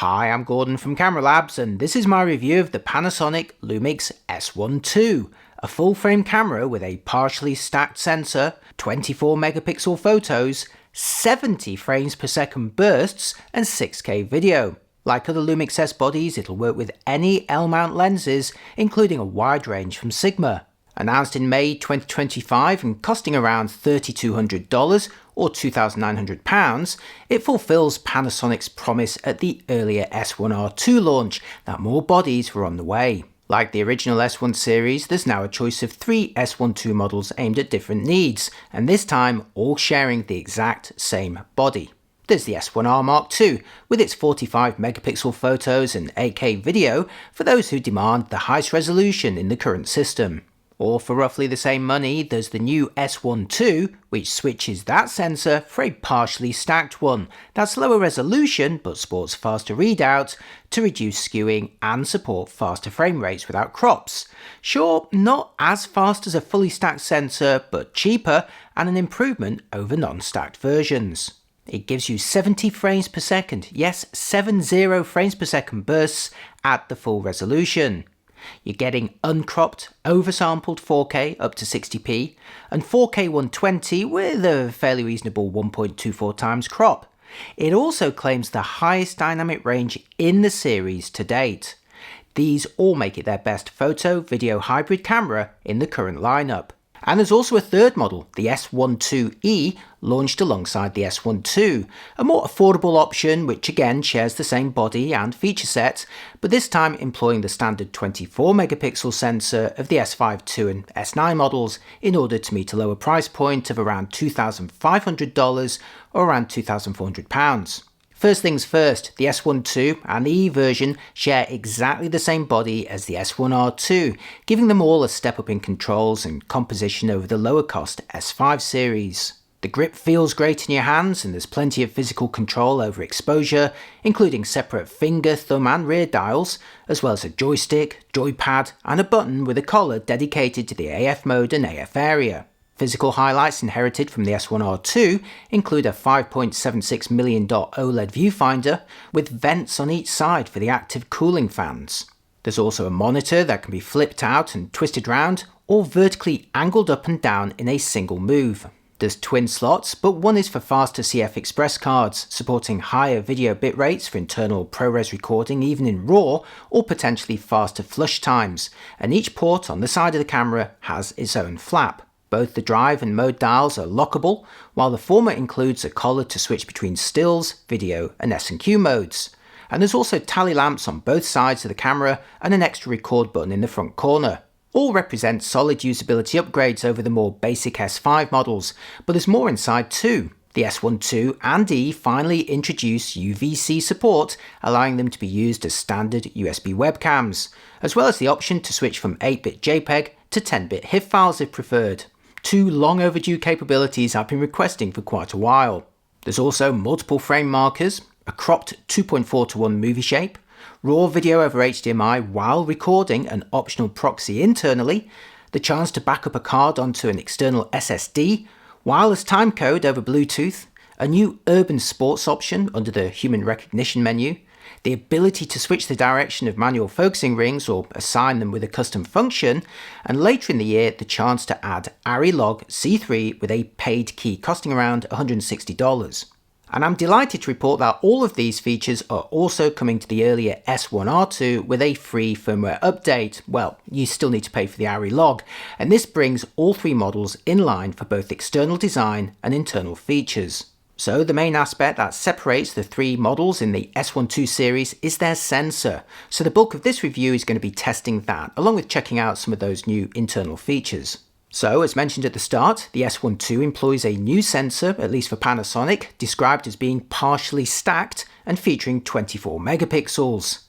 Hi, I'm Gordon from Camera Labs, and this is my review of the Panasonic Lumix S1 II, a full-frame camera with a partially stacked sensor, 24 megapixel photos, 70 frames per second bursts, and 6K video. Like other Lumix S bodies, it'll work with any L-mount lenses, including a wide range from Sigma. Announced in May 2025 and costing around $3,200 or £2,900, it fulfills Panasonic's promise at the earlier S1R2 launch that more bodies were on the way. Like the original S1 series, there's now a choice of 3 S1 II models aimed at different needs, and this time all sharing the exact same body. There's the S1R Mark II, with its 45 megapixel photos and 8K video for those who demand the highest resolution in the current system. Or for roughly the same money, there's the new S1 II, which switches that sensor for a partially stacked one that's lower resolution but sports faster readout to reduce skewing and support faster frame rates without crops. Sure, not as fast as a fully stacked sensor, but cheaper and an improvement over non-stacked versions. It gives you 70 frames per second, yes, 70 frames per second bursts at the full resolution. You're getting uncropped, oversampled 4K up to 60p, and 4K 120 with a fairly reasonable 1.24 times crop. It also claims the highest dynamic range in the series to date. These all make it their best photo-video hybrid camera in the current lineup. And there's also a third model, the S1 IIe, launched alongside the S1 II, a more affordable option which again shares the same body and feature set, but this time employing the standard 24 megapixel sensor of the S5 II and S9 models in order to meet a lower price point of around $2,500 or around £2,400. First things first, the S1 II and the E version share exactly the same body as the S1R2, giving them all a step up in controls and composition over the lower cost S5 series. The grip feels great in your hands and there's plenty of physical control over exposure, including separate finger, thumb and rear dials, as well as a joystick, joypad and a button with a collar dedicated to the AF mode and AF area. Physical highlights inherited from the S1R2 include a 5.76 million dot OLED viewfinder with vents on each side for the active cooling fans. There's also a monitor that can be flipped out and twisted round or vertically angled up and down in a single move. There's twin slots, but one is for faster CF Express cards, supporting higher video bit rates for internal ProRes recording even in RAW, or potentially faster flush times, and each port on the side of the camera has its own flap. Both the drive and mode dials are lockable, while the former includes a collar to switch between stills, video and S&Q modes. And there's also tally lamps on both sides of the camera and an extra record button in the front corner. All represent solid usability upgrades over the more basic S5 models, but there's more inside too. The S1 II and E finally introduce UVC support, allowing them to be used as standard USB webcams, as well as the option to switch from 8-bit JPEG to 10-bit HIF files if preferred. Two long overdue capabilities I've been requesting for quite a while. There's also multiple frame markers, a cropped 2.4:1 movie shape, raw video over HDMI while recording an optional proxy internally, the chance to back up a card onto an external SSD, wireless timecode over Bluetooth, a new urban sports option under the human recognition menu, the ability to switch the direction of manual focusing rings or assign them with a custom function, and later in the year the chance to add ARRI-log C3 with a paid key costing around $160. And I'm delighted to report that all of these features are also coming to the earlier S1R2 with a free firmware update. Well, you still need to pay for the ARRI-log, and this brings all three models in line for both external design and internal features. So the main aspect that separates the three models in the S1 II series is their sensor. So the bulk of this review is going to be testing that, along with checking out some of those new internal features. So as mentioned at the start, the S1 II employs a new sensor, at least for Panasonic, described as being partially stacked and featuring 24 megapixels.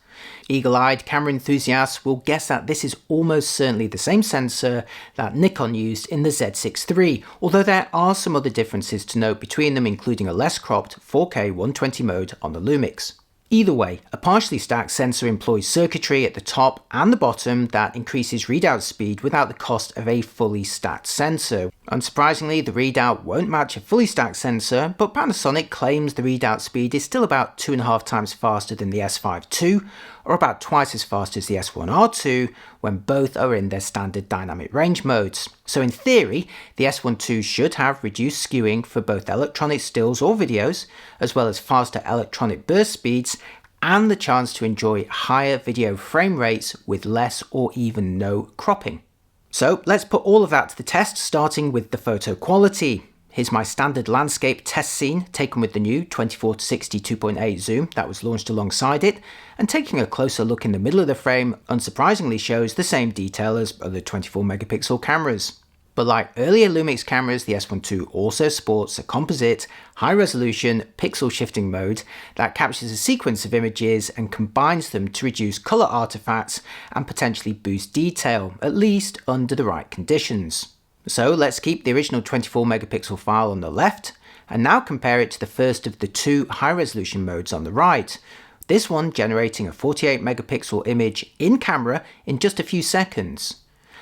Eagle-eyed camera enthusiasts will guess that this is almost certainly the same sensor that Nikon used in the Z6 III, although there are some other differences to note between them, including a less cropped 4K 120 mode on the Lumix. Either way, a partially stacked sensor employs circuitry at the top and the bottom that increases readout speed without the cost of a fully stacked sensor. Unsurprisingly, the readout won't match a fully stacked sensor, but Panasonic claims the readout speed is still about 2.5 times faster than the S5 II, or about twice as fast as the S1 II when both are in their standard dynamic range modes. So in theory, the S1 II should have reduced skewing for both electronic stills or videos, as well as faster electronic burst speeds, and the chance to enjoy higher video frame rates with less or even no cropping. So let's put all of that to the test, starting with the photo quality. Here's my standard landscape test scene taken with the new 24-60 2.8 zoom that was launched alongside it, and taking a closer look in the middle of the frame unsurprisingly shows the same detail as other 24 megapixel cameras. But like earlier Lumix cameras, the S1 II also sports a composite, high-resolution, pixel shifting mode that captures a sequence of images and combines them to reduce colour artifacts and potentially boost detail, at least under the right conditions. So let's keep the original 24 megapixel file on the left, and now compare it to the first of the two high-resolution modes on the right. This one generating a 48 megapixel image in camera in just a few seconds.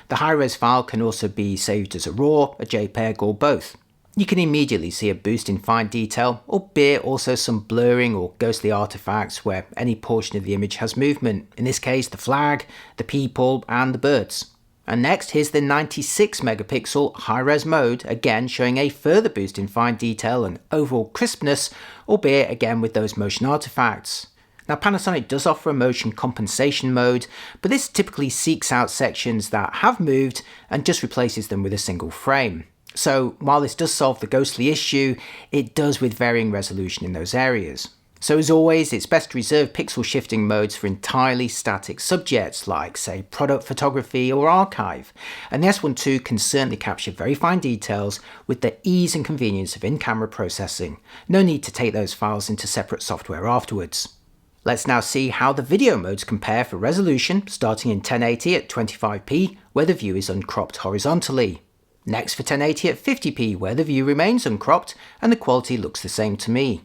The high-res file can also be saved as a RAW, a JPEG, or both. You can immediately see a boost in fine detail, albeit also some blurring or ghostly artifacts where any portion of the image has movement, in this case the flag, the people, and the birds. And next, here's the 96 megapixel high-res mode, again showing a further boost in fine detail and overall crispness, albeit again with those motion artifacts. Now Panasonic does offer a motion compensation mode, but this typically seeks out sections that have moved and just replaces them with a single frame. So while this does solve the ghostly issue, it does with varying resolution in those areas. So as always, it's best to reserve pixel shifting modes for entirely static subjects like, say, product photography or archive, and the S1 II can certainly capture very fine details with the ease and convenience of in-camera processing. No need to take those files into separate software afterwards. Let's now see how the video modes compare for resolution, starting in 1080 at 25p, where the view is uncropped horizontally. Next for 1080 at 50p, where the view remains uncropped and the quality looks the same to me.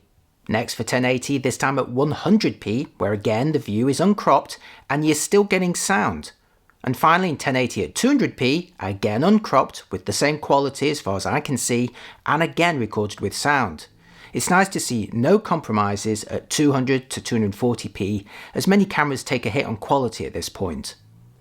Next for 1080, this time at 100p, where again the view is uncropped and you're still getting sound. And finally in 1080 at 200p, again uncropped with the same quality as far as I can see, and again recorded with sound. It's nice to see no compromises at 200 to 240p, as many cameras take a hit on quality at this point.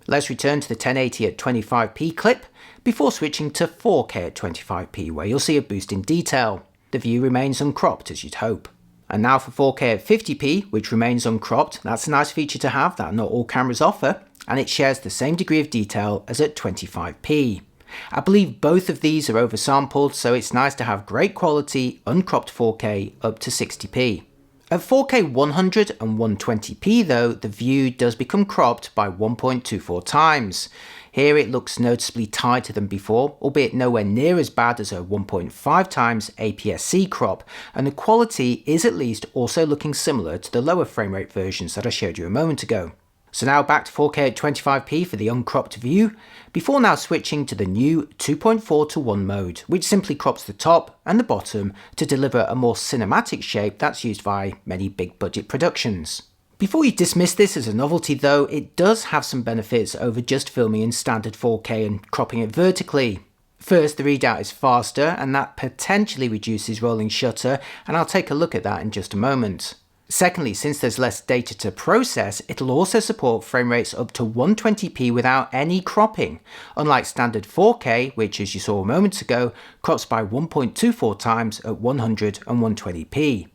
Let's return to the 1080 at 25p clip, before switching to 4K at 25p, where you'll see a boost in detail. The view remains uncropped as you'd hope. And now for 4K at 50p, which remains uncropped. That's a nice feature to have that not all cameras offer, and it shares the same degree of detail as at 25p. I believe both of these are oversampled, so it's nice to have great quality, uncropped 4K up to 60p. At 4K 100 and 120p though, the view does become cropped by 1.24 times. Here it looks noticeably tighter than before, albeit nowhere near as bad as a 1.5 times APS-C crop, and the quality is at least also looking similar to the lower frame rate versions that I showed you a moment ago. So now back to 4K at 25p for the uncropped view, before now switching to the new 2.4:1 mode, which simply crops the top and the bottom to deliver a more cinematic shape that's used by many big budget productions. Before you dismiss this as a novelty though, it does have some benefits over just filming in standard 4K and cropping it vertically. First, the readout is faster and that potentially reduces rolling shutter, and I'll take a look at that in just a moment. Secondly, since there's less data to process, it'll also support frame rates up to 120p without any cropping, unlike standard 4K, which as you saw a moment ago, crops by 1.24 times at 100 and 120p.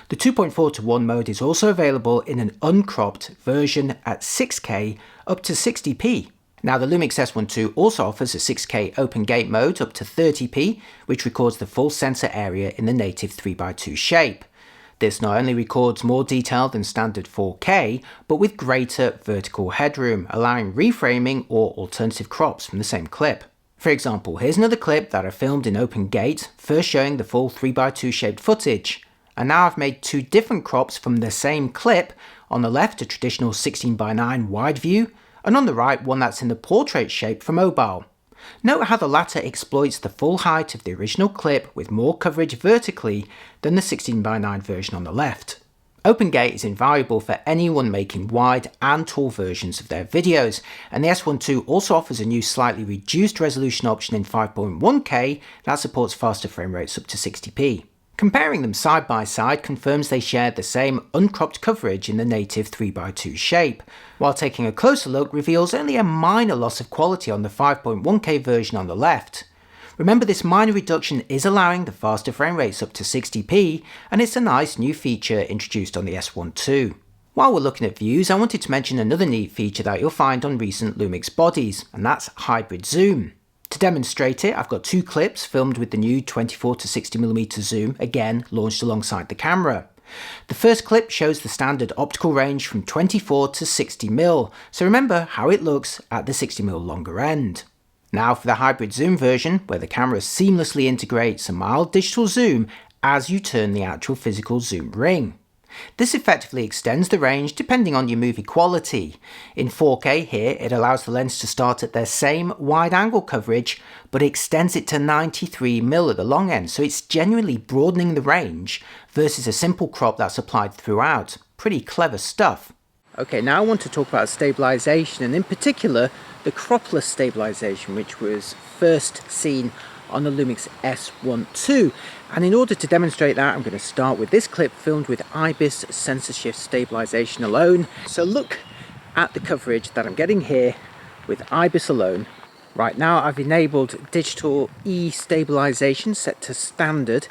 The 2.4:1 mode is also available in an uncropped version at 6K up to 60p. Now the Lumix S1 II also offers a 6K open gate mode up to 30p, which records the full sensor area in the native 3x2 shape. This not only records more detail than standard 4K, but with greater vertical headroom, allowing reframing or alternative crops from the same clip. For example, here's another clip that I filmed in open gate, first showing the full 3x2 shaped footage. And now I've made two different crops from the same clip, on the left a traditional 16:9 wide view, and on the right one that's in the portrait shape for mobile. Note how the latter exploits the full height of the original clip with more coverage vertically than the 16:9 version on the left. OpenGate is invaluable for anyone making wide and tall versions of their videos, and the S1 II also offers a new slightly reduced resolution option in 5.1K that supports faster frame rates up to 60p. Comparing them side by side confirms they share the same uncropped coverage in the native 3x2 shape, while taking a closer look reveals only a minor loss of quality on the 5.1K version on the left. Remember, this minor reduction is allowing the faster frame rates up to 60p, and it's a nice new feature introduced on the S1 II. While we're looking at views, I wanted to mention another neat feature that you'll find on recent Lumix bodies, and that's hybrid zoom. To demonstrate it, I've got two clips filmed with the new 24 to 60mm zoom, again launched alongside the camera. The first clip shows the standard optical range from 24 to 60mm, so remember how it looks at the 60mm longer end. Now for the hybrid zoom version, where the camera seamlessly integrates a mild digital zoom as you turn the actual physical zoom ring. This effectively extends the range depending on your movie quality. In 4K here, it allows the lens to start at their same wide angle coverage, but extends it to 93mm at the long end, so it's genuinely broadening the range versus a simple crop that's applied throughout. Pretty clever stuff. Okay, now I want to talk about stabilization, and in particular the cropless stabilization, which was first seen on the Lumix S1 II. And in order to demonstrate that, I'm going to start with this clip filmed with IBIS sensor shift stabilization alone. So look at the coverage that I'm getting here with IBIS alone. Right now I've enabled digital stabilization set to standard.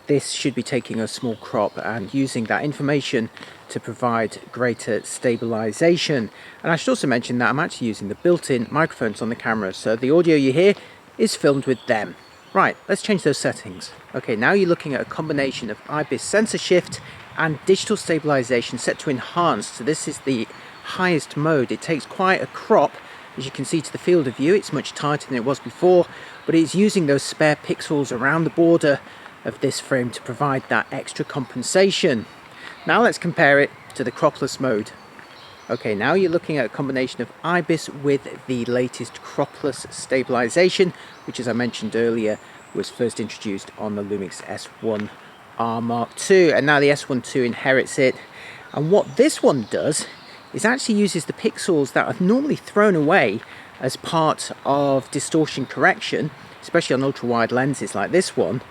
This should be taking a small crop and using that information to provide greater stabilization. And I should also mention that I'm actually using the built-in microphones on the camera, so the audio you hear is filmed with them. Right, let's change those settings. Okay, now you're looking at a combination of IBIS sensor shift and digital stabilization set to enhanced. So this is the highest mode. It takes quite a crop. As you can see to the field of view, it's much tighter than it was before, but it's using those spare pixels around the border of this frame to provide that extra compensation. Now let's compare it to the cropless mode. Okay, now you're looking at a combination of IBIS with the latest cropless stabilization, which, as I mentioned earlier, was first introduced on the Lumix S1 R Mark II, and now the S1 II inherits it. And what this one does is actually uses the pixels that are normally thrown away as part of distortion correction, especially on ultra-wide lenses like this one,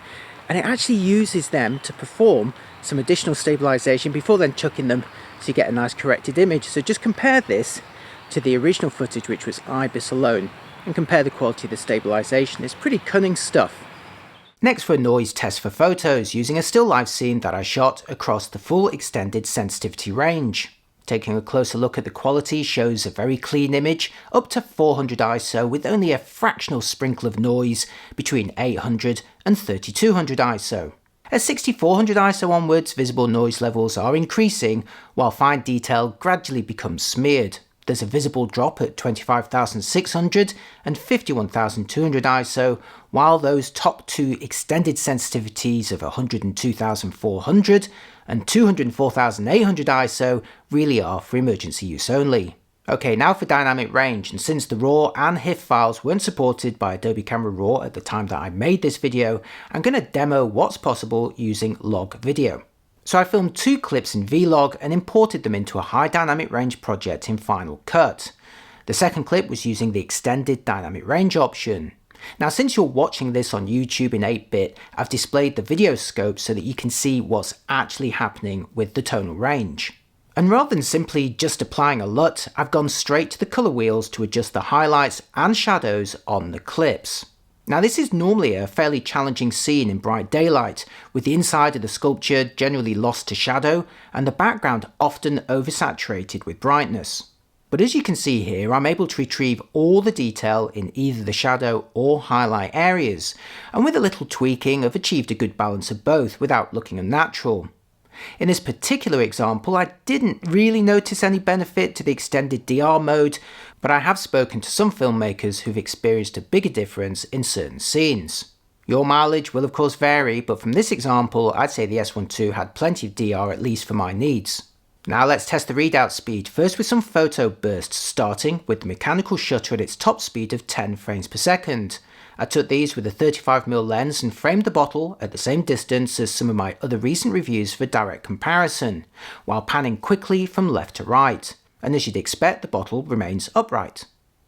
and it actually uses them to perform some additional stabilization before then chucking them so you get a nice corrected image. So just compare this to the original footage, which was IBIS alone, and compare the quality of the stabilization. It's pretty cunning stuff. Next, for a noise test for photos using a still life scene that I shot across the full extended sensitivity range. Taking a closer look at the quality shows a very clean image up to 400 ISO with only a fractional sprinkle of noise between 800 and 3200 ISO. At 6400 ISO onwards, visible noise levels are increasing while fine detail gradually becomes smeared. There's a visible drop at 25,600 and 51,200 ISO, while those top two extended sensitivities of 102,400 and 204,800 ISO really are for emergency use only. Okay, now for dynamic range, and since the RAW and HIF files weren't supported by Adobe Camera Raw at the time that I made this video, I'm going to demo what's possible using log video. So I filmed two clips in Vlog and imported them into a high dynamic range project in Final Cut. The second clip was using the extended dynamic range option. Now, since you're watching this on YouTube in 8-bit, I've displayed the video scope so that you can see what's actually happening with the tonal range. And rather than simply just applying a LUT, I've gone straight to the colour wheels to adjust the highlights and shadows on the clips. Now, this is normally a fairly challenging scene in bright daylight, with the inside of the sculpture generally lost to shadow and the background often oversaturated with brightness. But as you can see here, I'm able to retrieve all the detail in either the shadow or highlight areas, and with a little tweaking I've achieved a good balance of both without looking unnatural. In this particular example, I didn't really notice any benefit to the extended DR mode, but I have spoken to some filmmakers who've experienced a bigger difference in certain scenes. Your mileage will of course vary, but from this example, I'd say the S1 II had plenty of DR, at least for my needs. Now let's test the readout speed, first with some photo bursts, starting with the mechanical shutter at its top speed of 10 frames per second. I took these with a 35mm lens and framed the bottle at the same distance as some of my other recent reviews for direct comparison, while panning quickly from left to right, and as you'd expect, the bottle remains upright.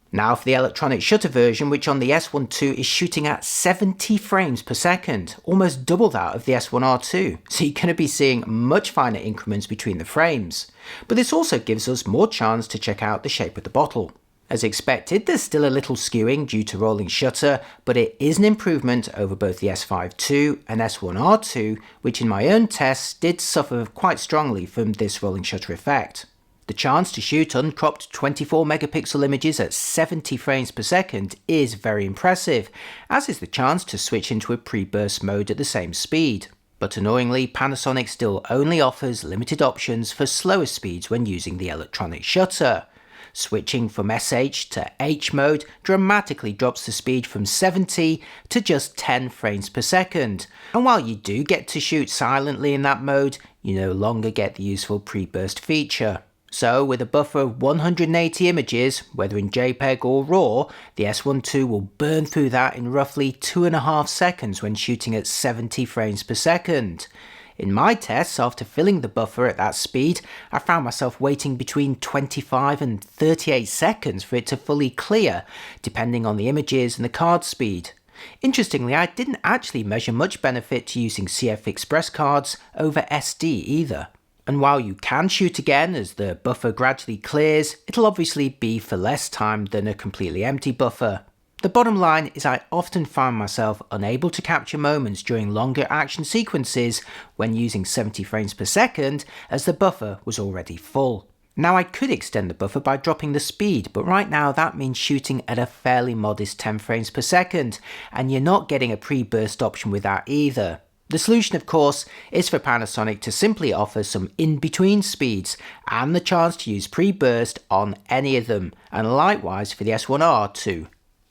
Now for the electronic shutter version, which on the S1 II is shooting at 70 frames per second, almost double that of the S1 II, so you're going to be seeing much finer increments between the frames. But this also gives us more chance to check out the shape of the bottle. As expected, there's still a little skewing due to rolling shutter, but it is an improvement over both the S5 II and S1 II, which in my own tests did suffer quite strongly from this rolling shutter effect. The chance to shoot uncropped 24 megapixel images at 70 frames per second is very impressive, as is the chance to switch into a pre-burst mode at the same speed. But annoyingly, Panasonic still only offers limited options for slower speeds when using the electronic shutter. Switching from SH to H mode dramatically drops the speed from 70 to just 10 frames per second, and while you do get to shoot silently in that mode, you no longer get the useful pre-burst feature. So with a buffer of 180 images, whether in JPEG or RAW, the S1 II will burn through that in roughly 2.5 seconds when shooting at 70 frames per second. In my tests, after filling the buffer at that speed, I found myself waiting between 25 and 38 seconds for it to fully clear, depending on the images and the card speed. Interestingly, I didn't actually measure much benefit to using CF Express cards over SD either. And while you can shoot again as the buffer gradually clears, it'll obviously be for less time than a completely empty buffer. The bottom line is I often find myself unable to capture moments during longer action sequences when using 70 frames per second as the buffer was already full. Now I could extend the buffer by dropping the speed, but right now that means shooting at a fairly modest 10 frames per second, and you're not getting a pre-burst option with that either. The solution, of course, is for Panasonic to simply offer some in-between speeds and the chance to use pre-burst on any of them, and likewise for the S1 II.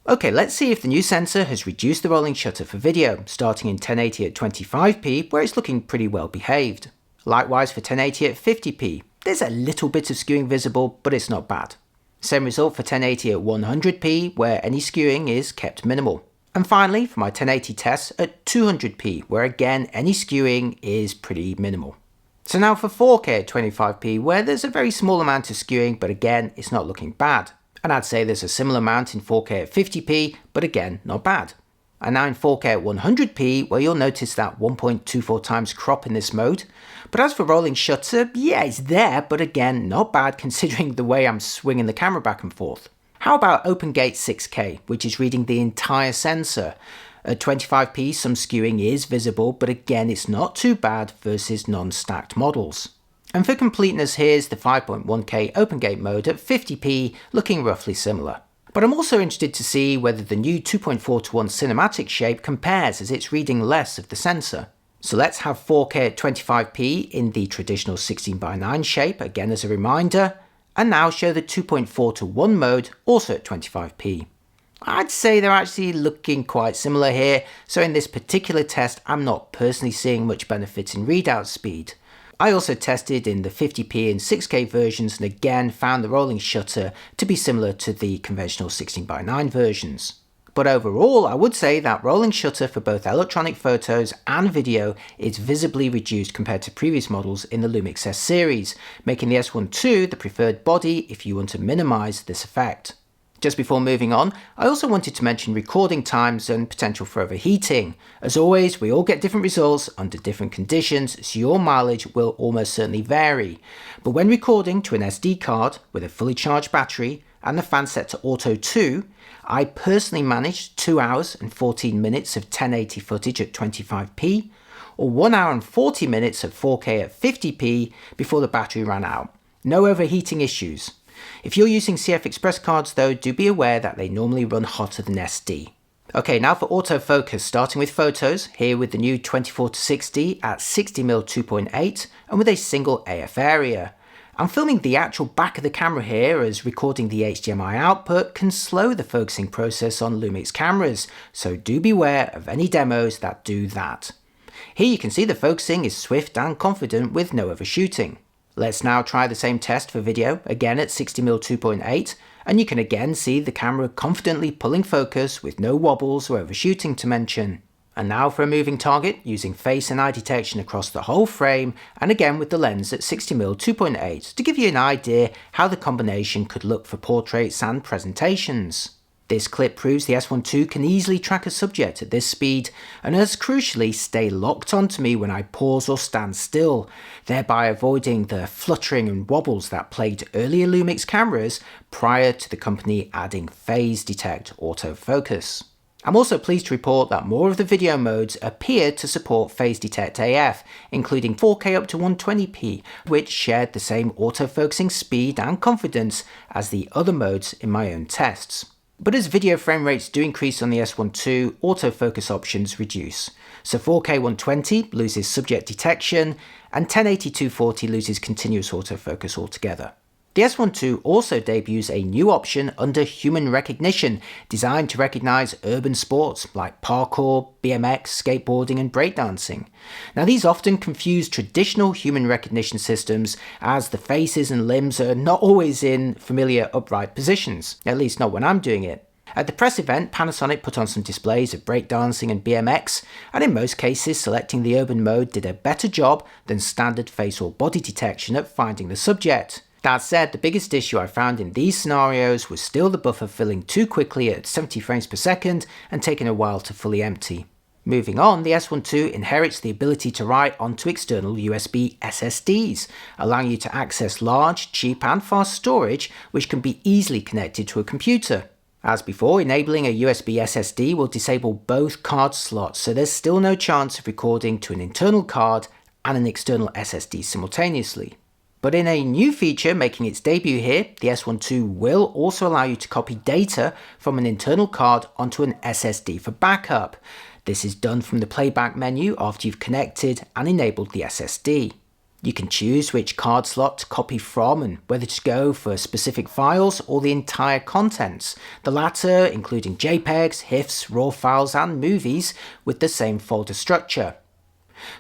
Okay, let's see if the new sensor has reduced the rolling shutter for video, starting in 1080 at 25p, where it's looking pretty well behaved. Likewise for 1080 at 50p, there's a little bit of skewing visible, but it's not bad. Same result for 1080 at 100p, where any skewing is kept minimal. And finally, for my 1080 tests at 200p, where again any skewing is pretty minimal. So now for 4K at 25p, where there's a very small amount of skewing, but again it's not looking bad. And I'd say there's a similar amount in 4K at 50p, but again, not bad. And now in 4K at 100p, where you'll notice that 1.24 times crop in this mode. But as for rolling shutter, yeah, it's there, but again, not bad considering the way I'm swinging the camera back and forth. How about OpenGate 6K, which is reading the entire sensor? At 25p, some skewing is visible, but again, it's not too bad versus non-stacked models. And for completeness, here's the 5.1K OpenGate mode at 50p, looking roughly similar. But I'm also interested to see whether the new 2.4:1 cinematic shape compares as it's reading less of the sensor. So let's have 4K at 25p in the traditional 16:9 shape, again as a reminder, and now show the 2.4:1 mode also at 25p. I'd say they're actually looking quite similar here, so in this particular test I'm not personally seeing much benefit in readout speed. I also tested in the 50p and 6K versions and again found the rolling shutter to be similar to the conventional 16:9 versions. But overall, I would say that rolling shutter for both electronic photos and video is visibly reduced compared to previous models in the Lumix S series, making the S1 II the preferred body if you want to minimize this effect. Just before moving on, I also wanted to mention recording times and potential for overheating. As always, we all get different results under different conditions, so your mileage will almost certainly vary. But when recording to an SD card with a fully charged battery and the fan set to Auto 2, I personally managed 2 hours and 14 minutes of 1080 footage at 25p, or 1 hour and 40 minutes of 4K at 50p before the battery ran out. No overheating issues. If you're using CF Express cards though, do be aware that they normally run hotter than SD. Okay, now for autofocus, starting with photos, here with the new 24-60 at 60mm 2.8 and with a single AF area. I'm filming the actual back of the camera here as recording the HDMI output can slow the focusing process on Lumix cameras, so do beware of any demos that do that. Here you can see the focusing is swift and confident with no overshooting. Let's now try the same test for video, again at 60mm 2.8, And you can again see the camera confidently pulling focus with no wobbles or overshooting to mention. And now for a moving target using face and eye detection across the whole frame, and again with the lens at 60mm 2.8 to give you an idea how the combination could look for portraits and presentations. This clip proves the S1 II can easily track a subject at this speed, and as crucially stay locked onto me when I pause or stand still, thereby avoiding the fluttering and wobbles that plagued earlier Lumix cameras prior to the company adding phase detect autofocus. I'm also pleased to report that more of the video modes appear to support phase detect AF, including 4K up to 120p, which shared the same autofocusing speed and confidence as the other modes in my own tests. But as video frame rates do increase on the S1 II, autofocus options reduce. So 4K 120 loses subject detection, and 1080 240 loses continuous autofocus altogether. The S1 II also debuts a new option under human recognition, designed to recognize urban sports like parkour, BMX, skateboarding and breakdancing. Now these often confuse traditional human recognition systems, as the faces and limbs are not always in familiar upright positions, at least not when I'm doing it. At the press event, Panasonic put on some displays of breakdancing and BMX, and in most cases selecting the urban mode did a better job than standard face or body detection at finding the subject. That said, the biggest issue I found in these scenarios was still the buffer filling too quickly at 70 frames per second and taking a while to fully empty. Moving on, the S1 II inherits the ability to write onto external USB SSDs, allowing you to access large, cheap and fast storage which can be easily connected to a computer. As before, enabling a USB SSD will disable both card slots, so there's still no chance of recording to an internal card and an external SSD simultaneously. But in a new feature making its debut here, the S1 II will also allow you to copy data from an internal card onto an SSD for backup. This is done from the playback menu after you've connected and enabled the SSD. You can choose which card slot to copy from and whether to go for specific files or the entire contents, the latter including JPEGs, HIFs, RAW files and movies with the same folder structure.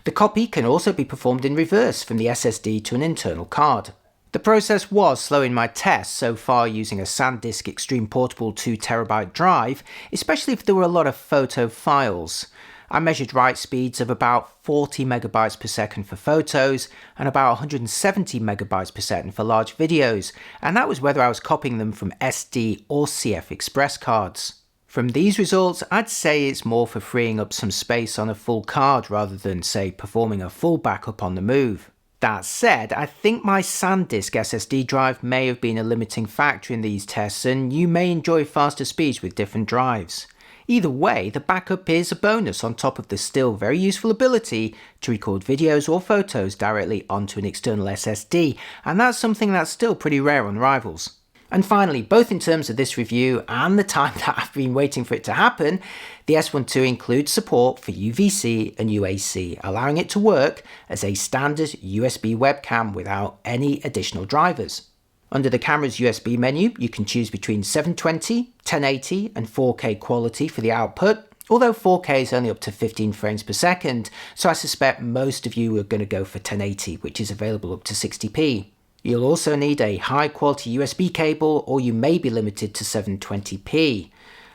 The copy can also be performed in reverse from the SSD to an internal card. The process was slow in my tests so far using a SanDisk Extreme Portable 2TB drive, especially if there were a lot of photo files. I measured write speeds of about 40 megabytes per second for photos and about 170 megabytes per second for large videos, and that was whether I was copying them from SD or CF Express cards. From these results, I'd say it's more for freeing up some space on a full card rather than, say, performing a full backup on the move. That said, I think my SanDisk SSD drive may have been a limiting factor in these tests, and you may enjoy faster speeds with different drives. Either way, the backup is a bonus on top of the still very useful ability to record videos or photos directly onto an external SSD, and that's something that's still pretty rare on rivals. And finally, both in terms of this review and the time that I've been waiting for it to happen, the S1 II includes support for UVC and UAC, allowing it to work as a standard USB webcam without any additional drivers. Under the camera's USB menu, you can choose between 720, 1080 and 4K quality for the output, although 4K is only up to 15 frames per second, so I suspect most of you are going to go for 1080, which is available up to 60p. You'll also need a high quality USB cable, or you may be limited to 720p.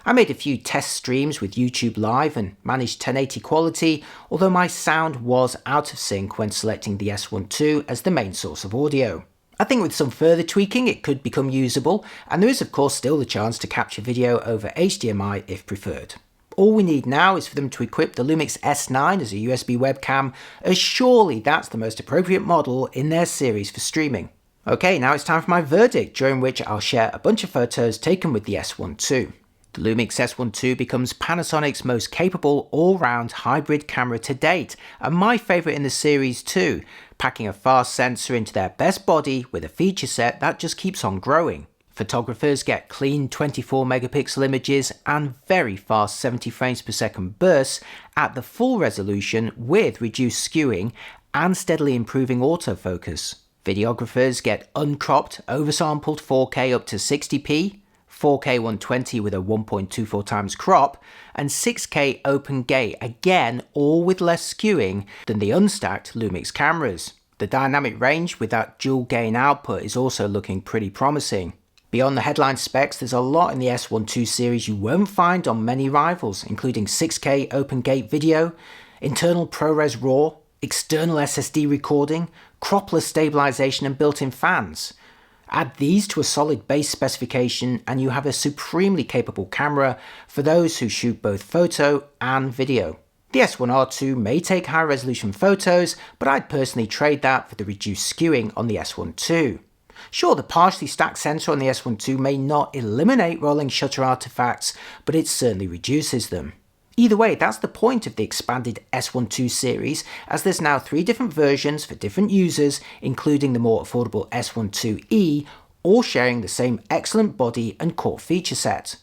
I made a few test streams with YouTube Live and managed 1080 quality, although my sound was out of sync when selecting the S1 II as the main source of audio. I think with some further tweaking it could become usable, and there is of course still the chance to capture video over HDMI if preferred. All we need now is for them to equip the Lumix S9 as a USB webcam, as surely that's the most appropriate model in their series for streaming. Okay, now it's time for my verdict, during which I'll share a bunch of photos taken with the S1 II. The Lumix S1 II becomes Panasonic's most capable all-round hybrid camera to date, and my favourite in the series too, packing a fast sensor into their best body with a feature set that just keeps on growing. Photographers get clean 24 megapixel images and very fast 70 frames per second bursts at the full resolution with reduced skewing and steadily improving autofocus. Videographers get uncropped, oversampled 4K up to 60p, 4K 120 with a 1.24 times crop, and 6K open gate, again all with less skewing than the unstacked Lumix cameras. The dynamic range with that dual gain output is also looking pretty promising. Beyond the headline specs, there's a lot in the S1 II series you won't find on many rivals, including 6K open gate video, internal ProRes RAW, external SSD recording, cropless stabilization and built-in fans. Add these to a solid base specification and you have a supremely capable camera for those who shoot both photo and video. The S1R2 may take high resolution photos, but I'd personally trade that for the reduced skewing on the S1 II. Sure, the partially stacked sensor on the S1 II may not eliminate rolling shutter artifacts, but it certainly reduces them. Either way, that's the point of the expanded S1 II series, as there's now 3 different versions for different users, including the more affordable S1 IIe, all sharing the same excellent body and core feature set.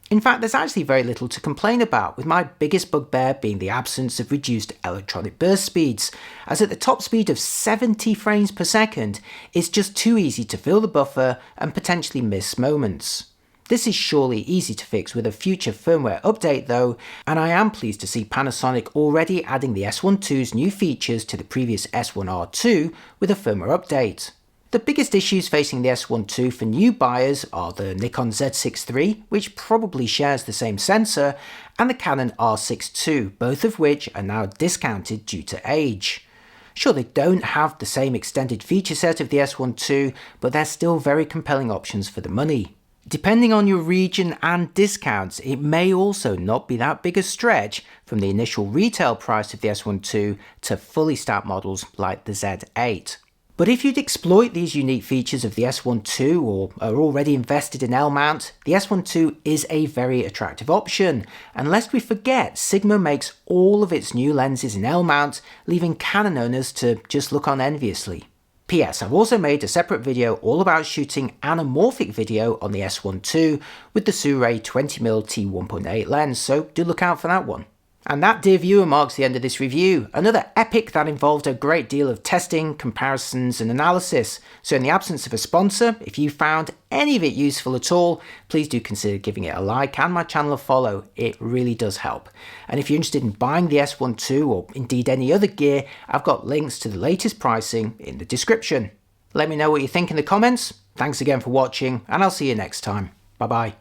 In fact, there's actually very little to complain about, with my biggest bugbear being the absence of reduced electronic burst speeds, as at the top speed of 70 frames per second, it's just too easy to fill the buffer and potentially miss moments. This is surely easy to fix with a future firmware update though, and I am pleased to see Panasonic already adding the S1 II's new features to the previous S1R2 with a firmware update. The biggest issues facing the S1 II for new buyers are the Nikon Z6 III, which probably shares the same sensor, and the Canon R6 II, both of which are now discounted due to age. Sure, they don't have the same extended feature set of the S1 II, but they're still very compelling options for the money. Depending on your region and discounts, it may also not be that big a stretch from the initial retail price of the S1 II to fully stacked models like the Z8. But if you'd exploit these unique features of the S1 II or are already invested in L-mount, the S1 II is a very attractive option. And lest we forget, Sigma makes all of its new lenses in L-mount, leaving Canon owners to just look on enviously. P.S. I've also made a separate video all about shooting anamorphic video on the S1 II with the Sirui 20mm t1.8 lens, so do look out for that one. And that, dear viewer, marks the end of this review. Another epic that involved a great deal of testing, comparisons and analysis. So in the absence of a sponsor, if you found any of it useful at all, please do consider giving it a like and my channel a follow. It really does help. And if you're interested in buying the S1 II or indeed any other gear, I've got links to the latest pricing in the description. Let me know what you think in the comments. Thanks again for watching and I'll see you next time. Bye bye.